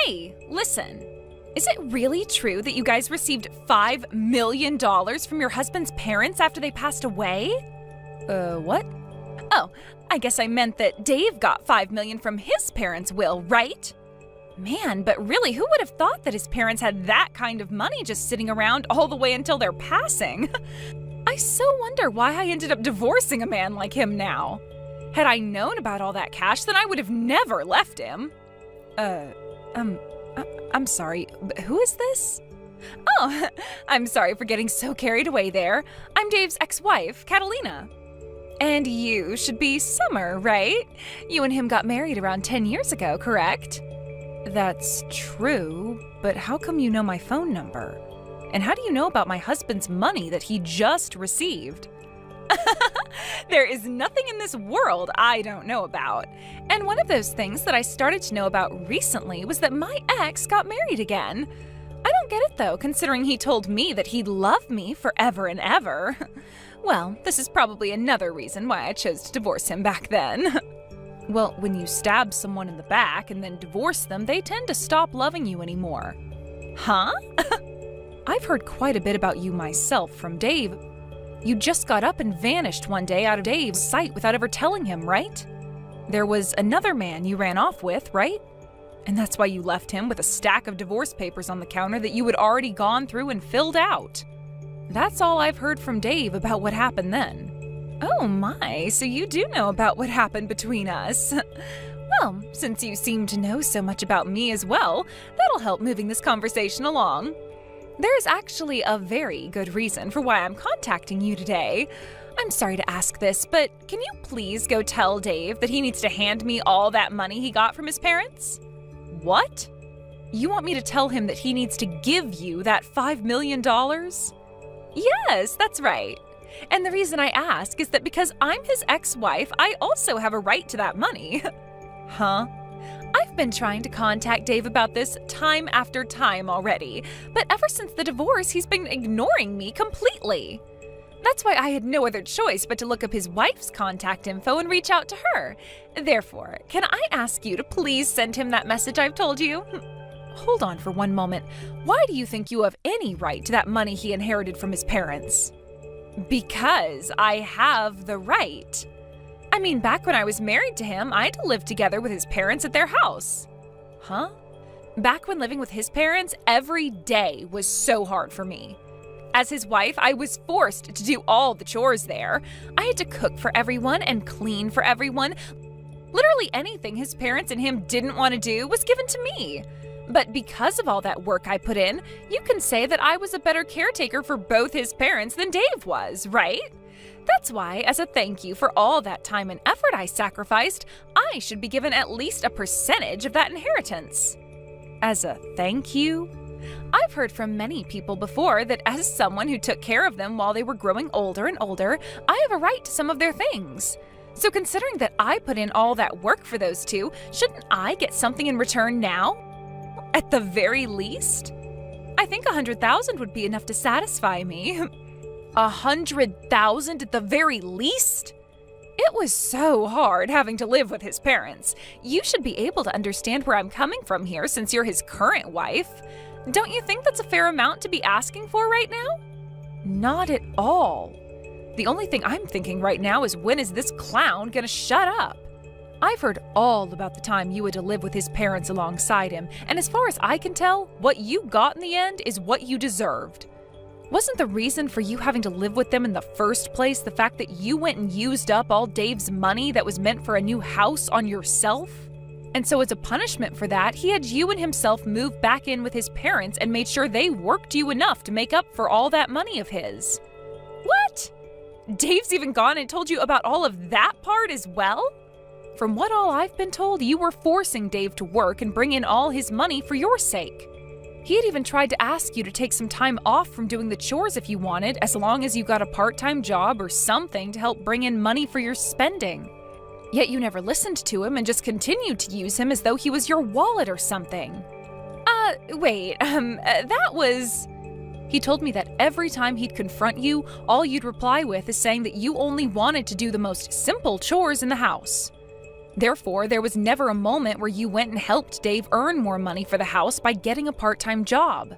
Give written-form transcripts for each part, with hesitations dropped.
Hey, listen. Is it really true that you guys received $5 million from your husband's parents after they passed away? What? Oh, I guess I meant that Dave got $5 million from his parents' will, right? Man, but really, who would have thought that his parents had that kind of money just sitting around all the way until their passing? I so wonder why I ended up divorcing a man like him now. Had I known about all that cash, then I would have never left him. I'm sorry, but who is this? Oh, I'm sorry for getting so carried away there. I'm Dave's ex-wife, Catalina. And you should be Summer, right? You and him got married around 10 years ago, correct? That's true, but how come you know my phone number? And how do you know about my husband's money that he just received? There is nothing in this world I don't know about. And one of those things that I started to know about recently was that my ex got married again. I don't get it though, considering he told me that he'd love me forever and ever. Well, this is probably another reason why I chose to divorce him back then. Well, when you stab someone in the back and then divorce them, they tend to stop loving you anymore. Huh? I've heard quite a bit about you myself from Dave. You just got up and vanished one day out of Dave's sight without ever telling him, right? There was another man you ran off with, right? And that's why you left him with a stack of divorce papers on the counter that you had already gone through and filled out. That's all I've heard from Dave about what happened then. Oh my, so you do know about what happened between us. Well, since you seem to know so much about me as well, that'll help moving this conversation along. There's actually a very good reason for why I'm contacting you today. I'm sorry to ask this, but can you please go tell Dave that he needs to hand me all that money he got from his parents? What? You want me to tell him that he needs to give you that $5 million? Yes, that's right. And the reason I ask is that because I'm his ex-wife, I also have a right to that money. Huh? I've been trying to contact Dave about this time after time already, but ever since the divorce, he's been ignoring me completely. That's why I had no other choice but to look up his wife's contact info and reach out to her. Therefore, can I ask you to please send him that message I've told you? Hold on for one moment. Why do you think you have any right to that money he inherited from his parents? Because I have the right. I mean, back when I was married to him, I had to live together with his parents at their house. Huh? Back when living with his parents, every day was so hard for me. As his wife, I was forced to do all the chores there. I had to cook for everyone and clean for everyone. Literally anything his parents and him didn't want to do was given to me. But because of all that work I put in, you can say that I was a better caretaker for both his parents than Dave was, right? That's why, as a thank you for all that time and effort I sacrificed, I should be given at least a percentage of that inheritance. As a thank you? I've heard from many people before that as someone who took care of them while they were growing older and older, I have a right to some of their things. So considering that I put in all that work for those two, shouldn't I get something in return now? At the very least? I think $100,000 would be enough to satisfy me. $100,000 at the very least? It was so hard having to live with his parents. You should be able to understand where I'm coming from here since you're his current wife. Don't you think that's a fair amount to be asking for right now? Not at all. The only thing I'm thinking right now is when is this clown gonna shut up? I've heard all about the time you had to live with his parents alongside him, and as far as I can tell, what you got in the end is what you deserved. Wasn't the reason for you having to live with them in the first place the fact that you went and used up all Dave's money that was meant for a new house on yourself? And so as a punishment for that, he had you and himself move back in with his parents and made sure they worked you enough to make up for all that money of his. What? Dave's even gone and told you about all of that part as well? From what all I've been told, you were forcing Dave to work and bring in all his money for your sake. He had even tried to ask you to take some time off from doing the chores if you wanted, as long as you got a part-time job or something to help bring in money for your spending. Yet you never listened to him and just continued to use him as though he was your wallet or something. That was... He told me that every time he'd confront you, all you'd reply with is saying that you only wanted to do the most simple chores in the house. Therefore, there was never a moment where you went and helped Dave earn more money for the house by getting a part-time job.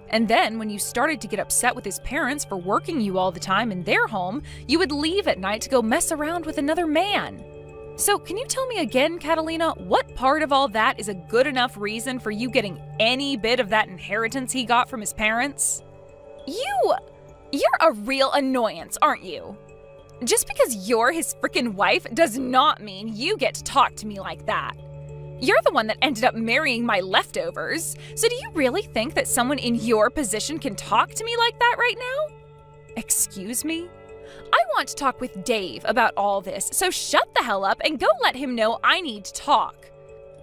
And then, when you started to get upset with his parents for working you all the time in their home, you would leave at night to go mess around with another man. So, can you tell me again, Catalina, what part of all that is a good enough reason for you getting any bit of that inheritance he got from his parents? You're a real annoyance, aren't you? Just because you're his frickin' wife does not mean you get to talk to me like that. You're the one that ended up marrying my leftovers, so do you really think that someone in your position can talk to me like that right now? Excuse me? I want to talk with Dave about all this, so shut the hell up and go let him know I need to talk.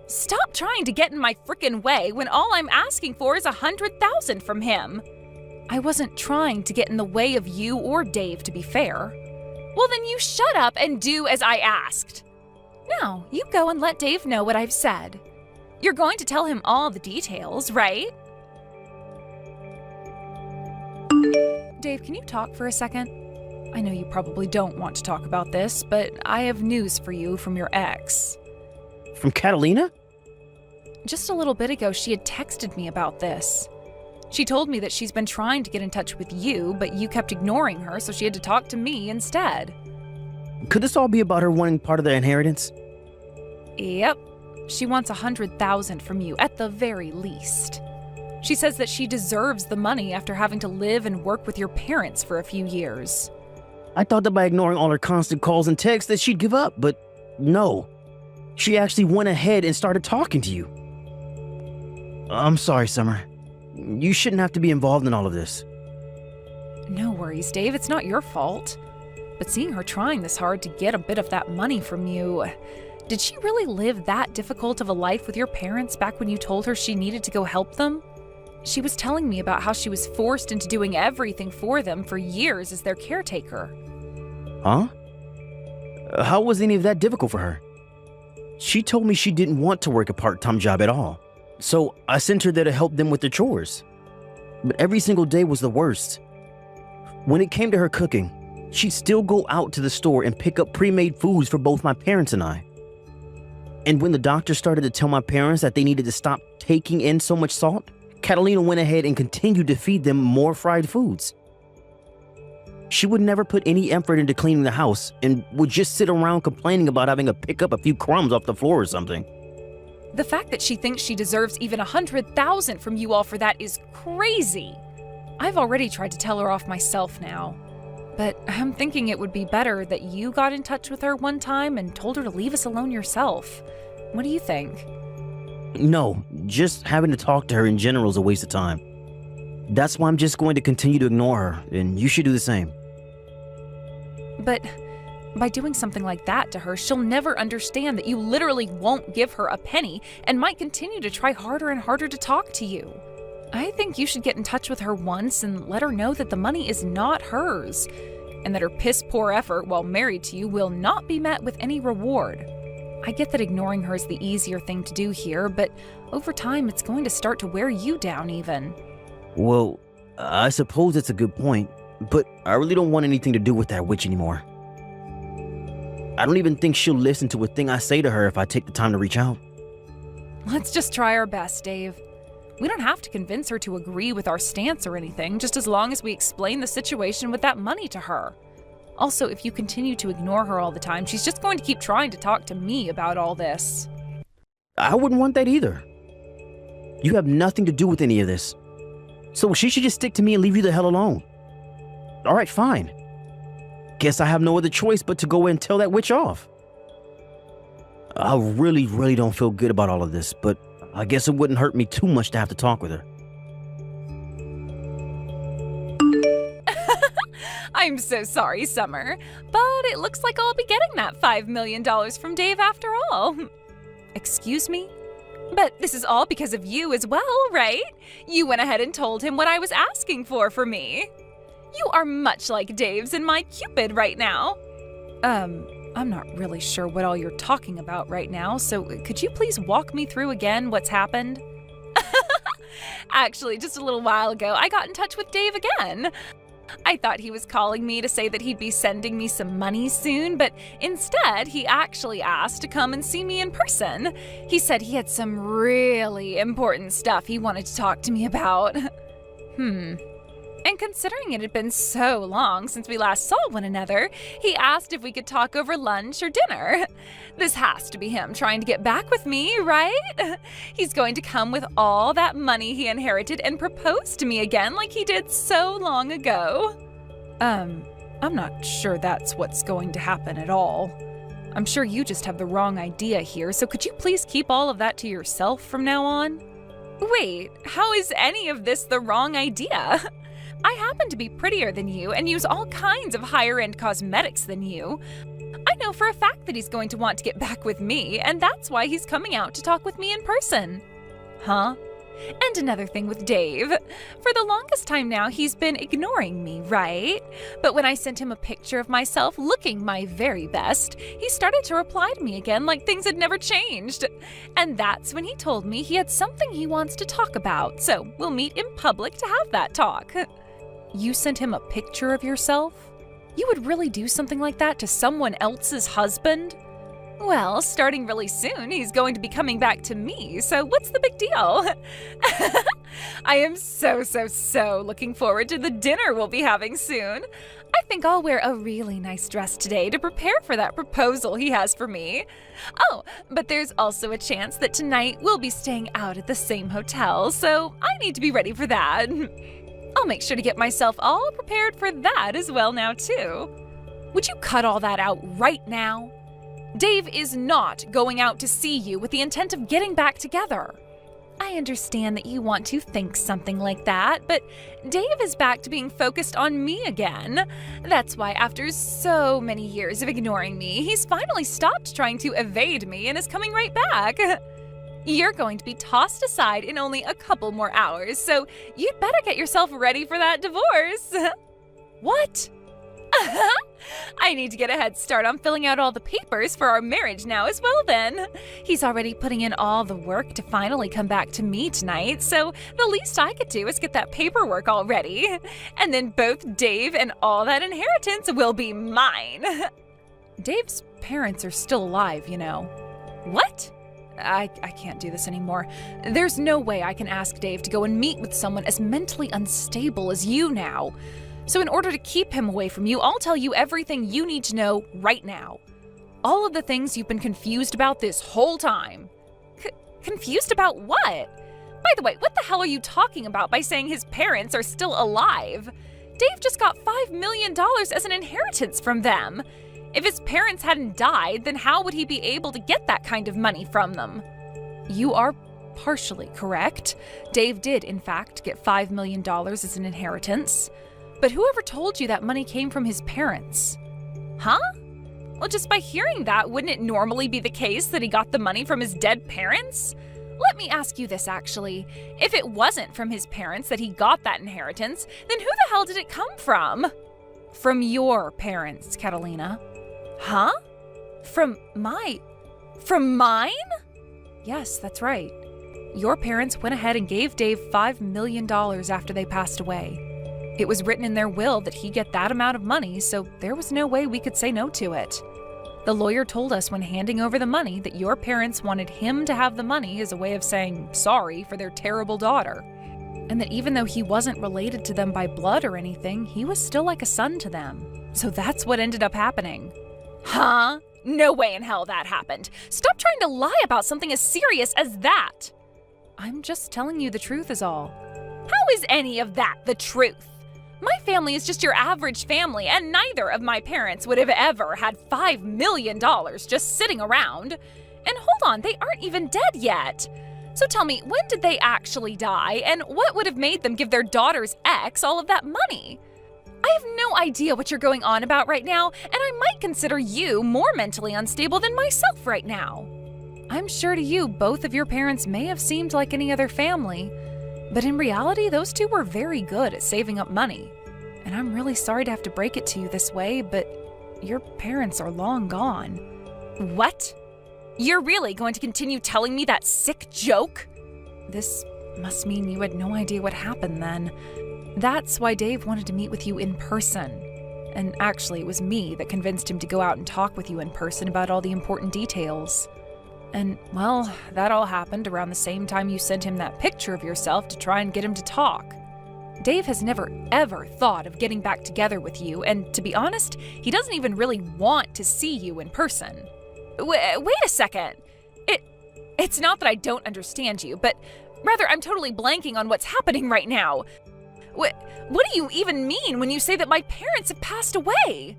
Stop trying to get in my frickin' way when all I'm asking for is $100,000 from him. I wasn't trying to get in the way of you or Dave, to be fair. Well, then you shut up and do as I asked. Now, you go and let Dave know what I've said. You're going to tell him all the details, right? Dave, can you talk for a second? I know you probably don't want to talk about this, but I have news for you from your ex. From Catalina? Just a little bit ago, she had texted me about this. She told me that she's been trying to get in touch with you, but you kept ignoring her, so she had to talk to me instead. Could this all be about her wanting part of the inheritance? Yep. She wants $100,000 from you, at the very least. She says that she deserves the money after having to live and work with your parents for a few years. I thought that by ignoring all her constant calls and texts that she'd give up, but no. She actually went ahead and started talking to you. I'm sorry, Summer. You shouldn't have to be involved in all of this. No worries, Dave. It's not your fault. But seeing her trying this hard to get a bit of that money from you, did she really live that difficult of a life with your parents back when you told her she needed to go help them? She was telling me about how she was forced into doing everything for them for years as their caretaker. Huh? How was any of that difficult for her? She told me she didn't want to work a part-time job at all. So I sent her there to help them with their chores. But every single day was the worst. When it came to her cooking, she'd still go out to the store and pick up pre-made foods for both my parents and I. And when the doctor started to tell my parents that they needed to stop taking in so much salt, Catalina went ahead and continued to feed them more fried foods. She would never put any effort into cleaning the house and would just sit around complaining about having to pick up a few crumbs off the floor or something. The fact that she thinks she deserves even $100,000 from you all for that is crazy. I've already tried to tell her off myself now. But I'm thinking it would be better that you got in touch with her one time and told her to leave us alone yourself. What do you think? No, just having to talk to her in general is a waste of time. That's why I'm just going to continue to ignore her, and you should do the same. But by doing something like that to her, she'll never understand that you literally won't give her a penny and might continue to try harder and harder to talk to you. I think you should get in touch with her once and let her know that the money is not hers, and that her piss-poor effort while married to you will not be met with any reward. I get that ignoring her is the easier thing to do here, but over time it's going to start to wear you down even. Well, I suppose it's a good point, but I really don't want anything to do with that witch anymore. I don't even think she'll listen to a thing I say to her if I take the time to reach out. Let's just try our best, Dave. We don't have to convince her to agree with our stance or anything, just as long as we explain the situation with that money to her. Also, if you continue to ignore her all the time, she's just going to keep trying to talk to me about all this. I wouldn't want that either. You have nothing to do with any of this. So she should just stick to me and leave you the hell alone. All right, fine. Guess I have no other choice but to go and tell that witch off. I really don't feel good about all of this, but I guess it wouldn't hurt me too much to have to talk with her. I'm so sorry, Summer, but it looks like I'll be getting that $5 million from Dave after all. Excuse me? But this is all because of you as well, right? You went ahead and told him what I was asking for me. You are much like Dave's and my Cupid right now. I'm not really sure what all you're talking about right now, so could you please walk me through again what's happened? Actually, just a little while ago, I got in touch with Dave again. I thought he was calling me to say that he'd be sending me some money soon, but instead he actually asked to come and see me in person. He said he had some really important stuff he wanted to talk to me about. And considering it had been so long since we last saw one another, he asked if we could talk over lunch or dinner. This has to be him trying to get back with me, right? He's going to come with all that money he inherited and propose to me again like he did so long ago. I'm not sure that's what's going to happen at all. I'm sure you just have the wrong idea here, so could you please keep all of that to yourself from now on? Wait, how is any of this the wrong idea? I happen to be prettier than you and use all kinds of higher-end cosmetics than you. I know for a fact that he's going to want to get back with me, and that's why he's coming out to talk with me in person. Huh? And another thing with Dave. For the longest time now, he's been ignoring me, right? But when I sent him a picture of myself looking my very best, he started to reply to me again like things had never changed. And that's when he told me he had something he wants to talk about, so we'll meet in public to have that talk. You sent him a picture of yourself? You would really do something like that to someone else's husband? Well, starting really soon, he's going to be coming back to me, so what's the big deal? I am so looking forward to the dinner we'll be having soon. I think I'll wear a really nice dress today to prepare for that proposal he has for me. Oh, but there's also a chance that tonight we'll be staying out at the same hotel, so I need to be ready for that. I'll make sure to get myself all prepared for that as well now, too. Would you cut all that out right now? Dave is not going out to see you with the intent of getting back together. I understand that you want to think something like that, but Dave is back to being focused on me again. That's why after so many years of ignoring me, he's finally stopped trying to evade me and is coming right back. You're going to be tossed aside in only a couple more hours, so you'd better get yourself ready for that divorce. What? I need to get a head start on filling out all the papers for our marriage now as well then. He's already putting in all the work to finally come back to me tonight, so the least I could do is get that paperwork all ready. And then both Dave and all that inheritance will be mine. Dave's parents are still alive, you know. What? I can't do this anymore. There's no way I can ask Dave to go and meet with someone as mentally unstable as you now. So in order to keep him away from you, I'll tell you everything you need to know right now. All of the things you've been confused about this whole time. Confused about what? By the way, what the hell are you talking about by saying his parents are still alive? Dave just got $5 million as an inheritance from them. If his parents hadn't died, then how would he be able to get that kind of money from them? You are partially correct. Dave did, in fact, get $5 million as an inheritance. But whoever told you that money came from his parents? Huh? Well, just by hearing that, wouldn't it normally be the case that he got the money from his dead parents? Let me ask you this, actually. If it wasn't from his parents that he got that inheritance, then who the hell did it come from? From your parents, Catalina. Huh? From mine? Yes, that's right. Your parents went ahead and gave Dave $5 million after they passed away. It was written in their will that he get that amount of money, so there was no way we could say no to it. The lawyer told us when handing over the money that your parents wanted him to have the money as a way of saying sorry for their terrible daughter. And that even though he wasn't related to them by blood or anything, he was still like a son to them. So that's what ended up happening. Huh? No way in hell that happened. Stop trying to lie about something as serious as that. I'm just telling you the truth is all. How is any of that the truth? My family is just your average family, and neither of my parents would have ever had $5 million just sitting around. And hold on, they aren't even dead yet. So tell me, when did they actually die, and what would have made them give their daughter's ex all of that money? I have no idea what you're going on about right now, and I might consider you more mentally unstable than myself right now. I'm sure to you, both of your parents may have seemed like any other family, but in reality, those two were very good at saving up money. And I'm really sorry to have to break it to you this way, but your parents are long gone. What? You're really going to continue telling me that sick joke? This must mean you had no idea what happened then. That's why Dave wanted to meet with you in person. And actually, it was me that convinced him to go out and talk with you in person about all the important details. And, well, that all happened around the same time you sent him that picture of yourself to try and get him to talk. Dave has never, ever thought of getting back together with you, and to be honest, he doesn't even really want to see you in person. Wait a second. It's not that I don't understand you, but rather I'm totally blanking on what's happening right now. What do you even mean when you say that my parents have passed away?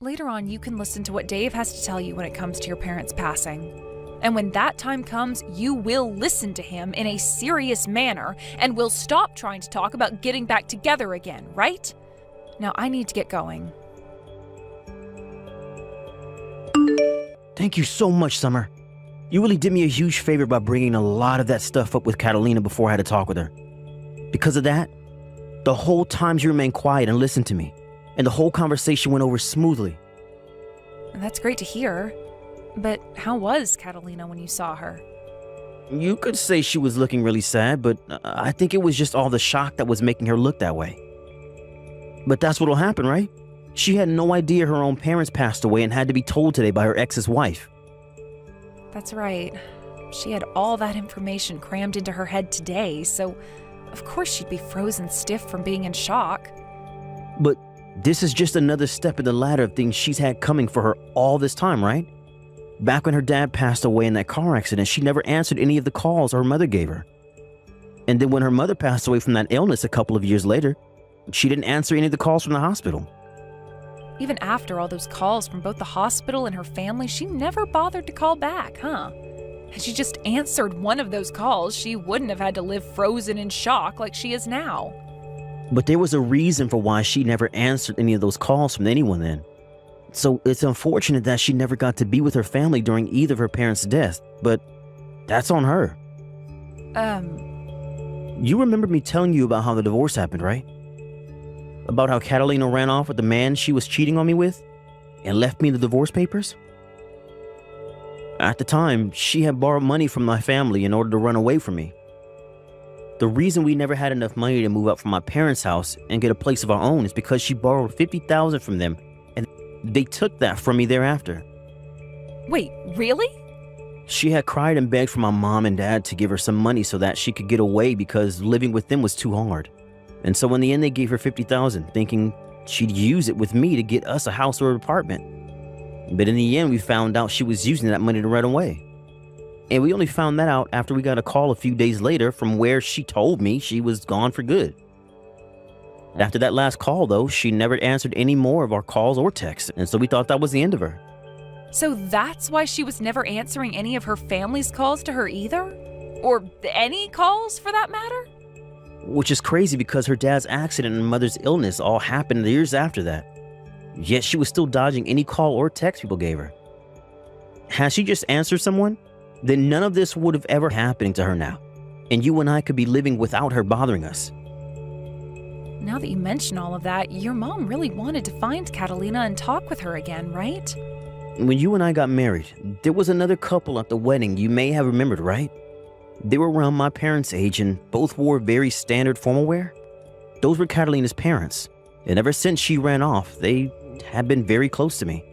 Later on, you can listen to what Dave has to tell you when it comes to your parents passing. And when that time comes, you will listen to him in a serious manner and will stop trying to talk about getting back together again, right? Now I need to get going. Thank you so much, Summer. You really did me a huge favor by bringing a lot of that stuff up with Catalina before I had to talk with her. Because of that, the whole time you remained quiet and listened to me, and the whole conversation went over smoothly. That's great to hear. But how was Catalina when you saw her? You could say she was looking really sad, but I think it was just all the shock that was making her look that way. But that's what'll happen, right? She had no idea her own parents passed away and had to be told today by her ex's wife. That's right. She had all that information crammed into her head today, so of course she'd be frozen stiff from being in shock. But this is just another step in the ladder of things she's had coming for her all this time, right? Back when her dad passed away in that car accident, she never answered any of the calls her mother gave her. And then when her mother passed away from that illness a couple of years later, she didn't answer any of the calls from the hospital. Even after all those calls from both the hospital and her family, she never bothered to call back, huh? Had she just answered one of those calls, she wouldn't have had to live frozen in shock like she is now. But there was a reason for why she never answered any of those calls from anyone then. So it's unfortunate that she never got to be with her family during either of her parents' deaths, but that's on her. You remember me telling you about how the divorce happened, right? About how Catalina ran off with the man she was cheating on me with and left me the divorce papers? At the time, she had borrowed money from my family in order to run away from me. The reason we never had enough money to move out from my parents' house and get a place of our own is because she borrowed $50,000 from them, and they took that from me thereafter. Wait, really? She had cried and begged for my mom and dad to give her some money so that she could get away because living with them was too hard. And so in the end, they gave her $50,000, thinking she'd use it with me to get us a house or an apartment. But in the end, we found out she was using that money to run away. And we only found that out after we got a call a few days later from where she told me she was gone for good. After that last call, though, she never answered any more of our calls or texts, and so we thought that was the end of her. So that's why she was never answering any of her family's calls to her either? Or any calls, for that matter? Which is crazy because her dad's accident and mother's illness all happened years after that. Yet she was still dodging any call or text people gave her. Had she just answered someone, then none of this would have ever happened to her now, and you and I could be living without her bothering us. Now that you mention all of that, your mom really wanted to find Catalina and talk with her again, right? When you and I got married, there was another couple at the wedding you may have remembered, right? They were around my parents' age and both wore very standard formal wear. Those were Catalina's parents, and ever since she ran off, they had been very close to me.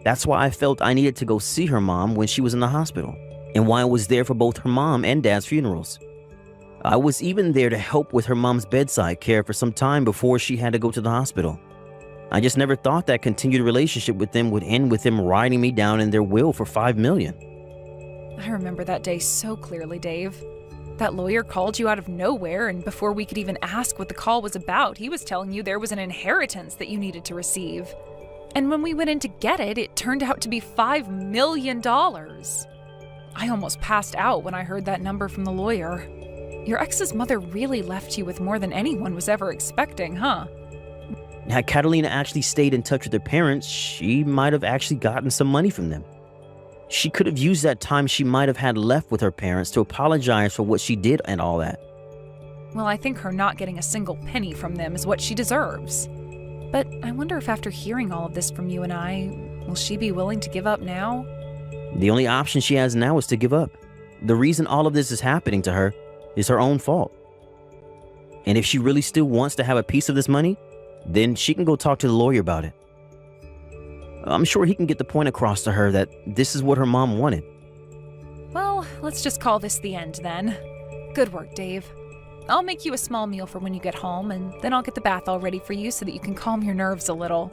That's why I felt I needed to go see her mom when she was in the hospital, and why I was there for both her mom and dad's funerals. I was even there to help with her mom's bedside care for some time before she had to go to the hospital. I just never thought that continued relationship with them would end with them writing me down in their will for $5 million. I remember that day so clearly, Dave. That lawyer called you out of nowhere, and before we could even ask what the call was about, he was telling you there was an inheritance that you needed to receive. And when we went in to get it, it turned out to be $5 million. I almost passed out when I heard that number from the lawyer. Your ex's mother really left you with more than anyone was ever expecting, huh? Had Catalina actually stayed in touch with her parents, she might have actually gotten some money from them. She could have used that time she might have had left with her parents to apologize for what she did and all that. Well, I think her not getting a single penny from them is what she deserves. But I wonder if after hearing all of this from you and I, will she be willing to give up now? The only option she has now is to give up. The reason all of this is happening to her is her own fault. And if she really still wants to have a piece of this money, then she can go talk to the lawyer about it. I'm sure he can get the point across to her that this is what her mom wanted. Well, let's just call this the end then. Good work, Dave. I'll make you a small meal for when you get home, and then I'll get the bath all ready for you so that you can calm your nerves a little.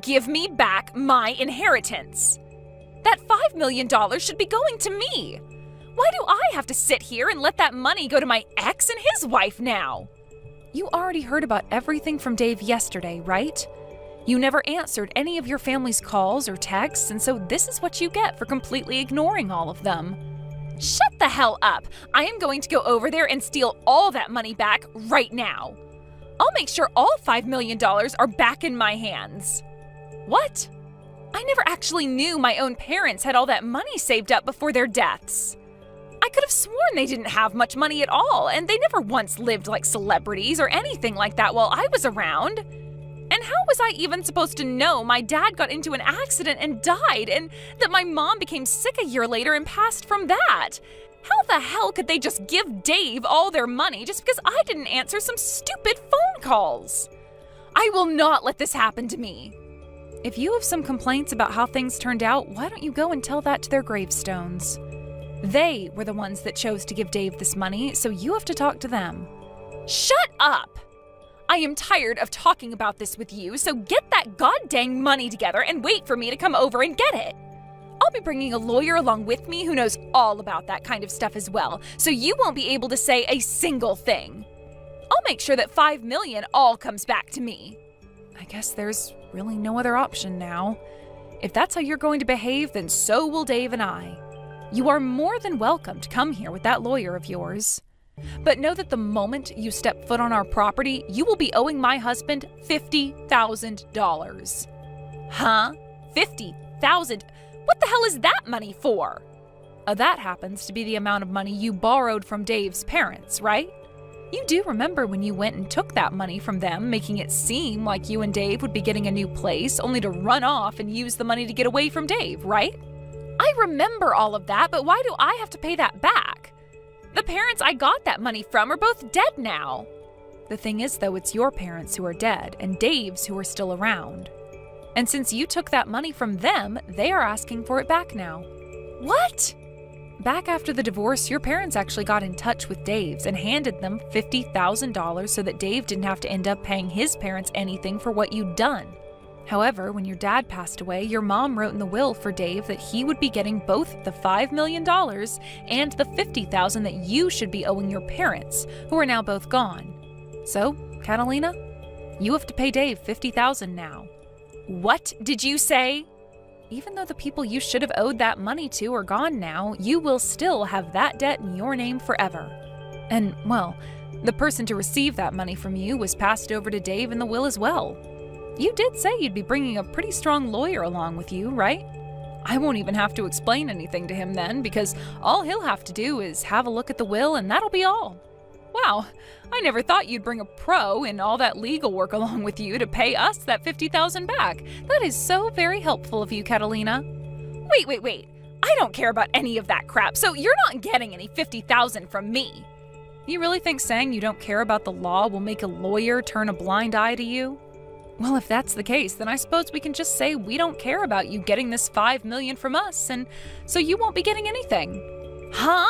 Give me back my inheritance! That $5 million should be going to me! Why do I have to sit here and let that money go to my ex and his wife now? You already heard about everything from Dave yesterday, right? You never answered any of your family's calls or texts, and so this is what you get for completely ignoring all of them. Shut the hell up! I am going to go over there and steal all that money back right now. I'll make sure all $5 million are back in my hands. What? I never actually knew my own parents had all that money saved up before their deaths. I could have sworn they didn't have much money at all, and they never once lived like celebrities or anything like that while I was around. And how was I even supposed to know my dad got into an accident and died, and that my mom became sick a year later and passed from that? How the hell could they just give Dave all their money just because I didn't answer some stupid phone calls? I will not let this happen to me. If you have some complaints about how things turned out, why don't you go and tell that to their gravestones? They were the ones that chose to give Dave this money, so you have to talk to them. Shut up! I am tired of talking about this with you, so get that goddamn money together and wait for me to come over and get it. I'll be bringing a lawyer along with me who knows all about that kind of stuff as well, so you won't be able to say a single thing. I'll make sure that $5 million all comes back to me. I guess there's really no other option now. If that's how you're going to behave, then so will Dave and I. You are more than welcome to come here with that lawyer of yours. But know that the moment you step foot on our property, you will be owing my husband $50,000. Huh? $50,000? What the hell is that money for? That happens to be the amount of money you borrowed from Dave's parents, right? You do remember when you went and took that money from them, making it seem like you and Dave would be getting a new place, only to run off and use the money to get away from Dave, right? I remember all of that, but why do I have to pay that back? The parents I got that money from are both dead now. The thing is, though, it's your parents who are dead and Dave's who are still around. And since you took that money from them, they are asking for it back now. What? Back after the divorce, your parents actually got in touch with Dave's and handed them $50,000 so that Dave didn't have to end up paying his parents anything for what you'd done. However, when your dad passed away, your mom wrote in the will for Dave that he would be getting both the $5 million and the $50,000 that you should be owing your parents, who are now both gone. So, Catalina, you have to pay Dave $50,000 now. What did you say? Even though the people you should have owed that money to are gone now, you will still have that debt in your name forever. And, well, the person to receive that money from you was passed over to Dave in the will as well. You did say you'd be bringing a pretty strong lawyer along with you, right? I won't even have to explain anything to him then, because all he'll have to do is have a look at the will and that'll be all. Wow, I never thought you'd bring a pro and all that legal work along with you to pay us that $50,000 back. That is so very helpful of you, Catalina. Wait. I don't care about any of that crap, so you're not getting any $50,000 from me. You really think saying you don't care about the law will make a lawyer turn a blind eye to you? Well, if that's the case, then I suppose we can just say we don't care about you getting this $5 million from us, and so you won't be getting anything. Huh?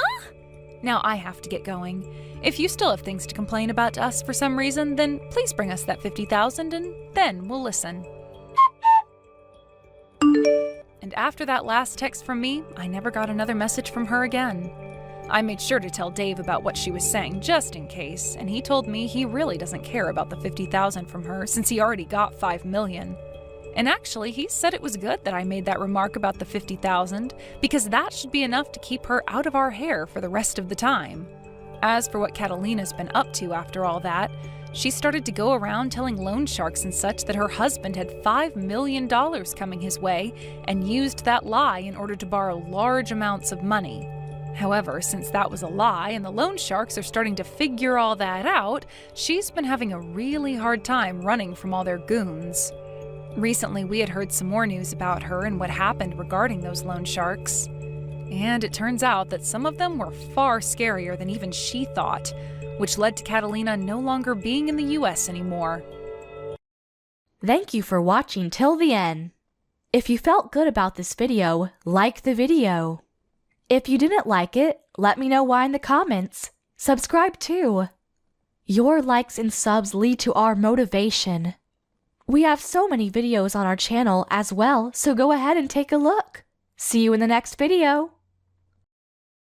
Now I have to get going. If you still have things to complain about to us for some reason, then please bring us that $50,000 and then we'll listen. And after that last text from me, I never got another message from her again. I made sure to tell Dave about what she was saying just in case, and he told me he really doesn't care about the $50,000 from her since he already got $5 million. And actually, he said it was good that I made that remark about the $50,000 because that should be enough to keep her out of our hair for the rest of the time. As for what Catalina's been up to after all that, she started to go around telling loan sharks and such that her husband had $5 million coming his way and used that lie in order to borrow large amounts of money. However, since that was a lie and the loan sharks are starting to figure all that out, she's been having a really hard time running from all their goons. Recently, we had heard some more news about her and what happened regarding those loan sharks. And it turns out that some of them were far scarier than even she thought, which led to Catalina no longer being in the US anymore. Thank you for watching till the end. If you felt good about this video, like the video. If you didn't like it, let me know why in the comments. Subscribe too. Your likes and subs lead to our motivation. We have so many videos on our channel as well, so go ahead and take a look. See you in the next video.